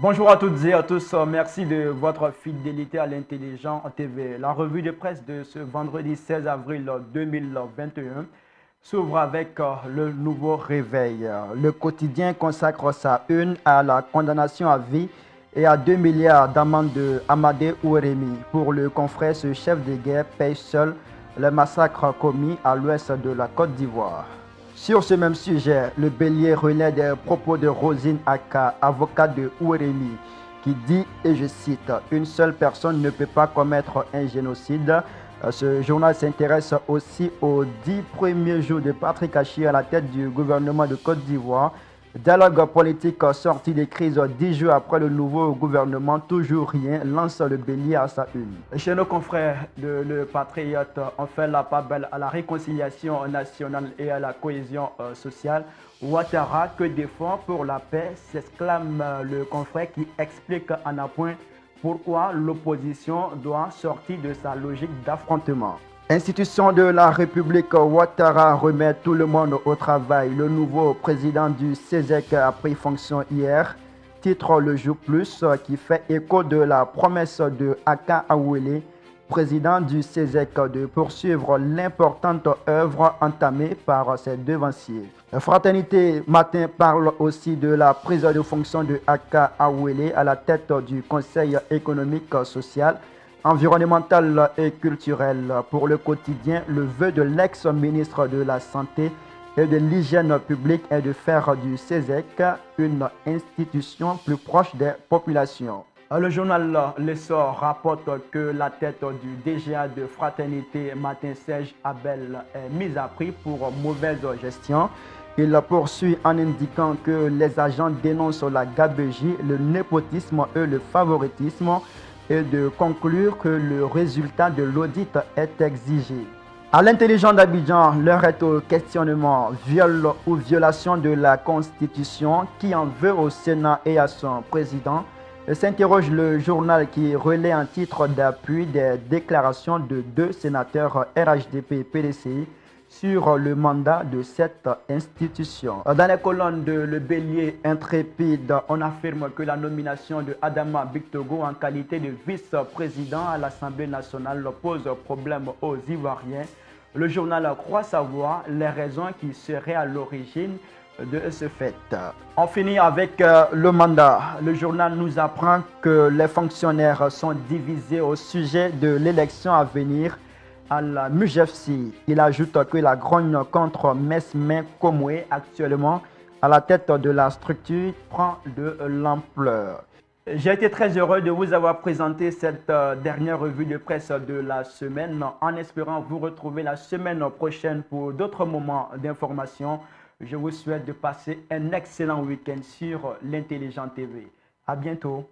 Bonjour à toutes et à tous, merci de votre fidélité à l'Intelligent TV. La revue de presse de ce vendredi 16 avril 2021 s'ouvre avec le nouveau réveil. Le quotidien consacre sa une à la condamnation à vie et à 2 milliards d'amende de Amadé Ouérémy. Pour le confrère, ce chef de guerre paye seul le massacre commis à l'ouest de la Côte d'Ivoire. Sur ce même sujet, le Bélier relaie des propos de Rosine Aka, avocate de Ouérémy, qui dit, et je cite, « Une seule personne ne peut pas commettre un génocide ». Ce journal s'intéresse aussi aux 10 premiers jours de Patrick Achille à la tête du gouvernement de Côte d'Ivoire. Dialogue politique sorti des crises 10 jours après le nouveau gouvernement, toujours rien, lance le Bélier à sa une. Chez nos confrères de Le Patriote, on fait la part belle à la réconciliation nationale et à la cohésion sociale. Ouattara que défend pour la paix, s'exclame le confrère qui explique en appoint pourquoi l'opposition doit sortir de sa logique d'affrontement. Institution de la République, Ouattara remet tout le monde au travail. Le nouveau président du CESEC a pris fonction hier. Titre Le Jour Plus qui fait écho de la promesse de Aka Awele, président du CESEC, de poursuivre l'importante œuvre entamée par ses devanciers. Fraternité Matin parle aussi de la prise de fonction de Aka Awele à la tête du Conseil économique, social, environnemental et culturel. Pour le quotidien, le vœu de l'ex-ministre de la Santé et de l'Hygiène publique est de faire du CESEC une institution plus proche des populations. Le journal L'Essor rapporte que la tête du DGA de Fraternité Matin, Serge Abel, est mise à prix pour mauvaise gestion. Il poursuit en indiquant que les agents dénoncent la gabegie, le népotisme et le favoritisme, et de conclure que le résultat de l'audit est exigé. À l'intelligent d'Abidjan, l'heure est au questionnement, viol ou violation de la Constitution, qui en veut au Sénat et à son président. S'interroge le journal qui relaie un titre d'appui des déclarations de 2 sénateurs RHDP et PDCI sur le mandat de cette institution. Dans les colonnes de Le Bélier intrépide, on affirme que la nomination de Adama Bictogo en qualité de vice-président à l'Assemblée nationale pose problème aux Ivoiriens. Le journal croit savoir les raisons qui seraient à l'origine de ce fait. On finit avec le mandat. Le journal nous apprend que les fonctionnaires sont divisés au sujet de l'élection à venir à la MUGFC. Il ajoute que la grogne contre Mesmin Komwe, actuellement à la tête de la structure, prend de l'ampleur. J'ai été très heureux de vous avoir présenté cette dernière revue de presse de la semaine, en espérant vous retrouver la semaine prochaine pour d'autres moments d'information. Je vous souhaite de passer un excellent week-end sur l'Intelligent TV. À bientôt.